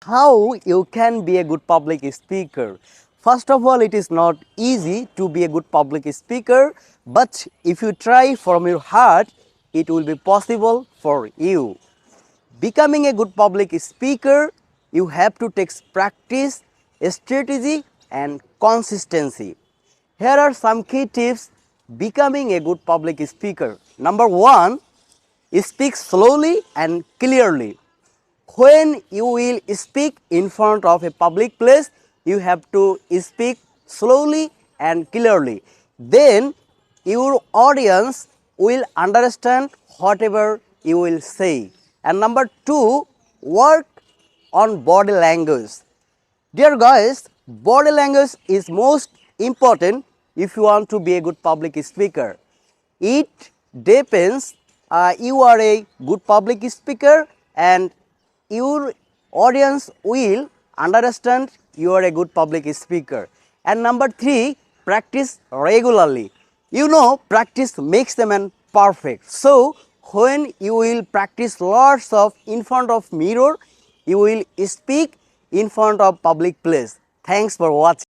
How you can be a good public speaker? First of all, it is not easy to be a good public speaker, but if you try from your heart, it will be possible for you. Becoming a good public speaker, you have to take practice, strategy, and consistency. Here are some key tips becoming a good public speaker. Number one, speak slowly and clearly. When you will speak in front of a public place, you have to speak slowly and clearly. Then your audience will understand whatever you will say. And number two, work on body language. Dear guys, body language is most important if you want to be a good public speaker. It depends you are a good public speaker and your audience will understand you are a good public speaker. And number three, practice regularly. You know, practice makes the man perfect. So when you will practice lots of in front of mirror, you will speak in front of public place. Thanks for watching.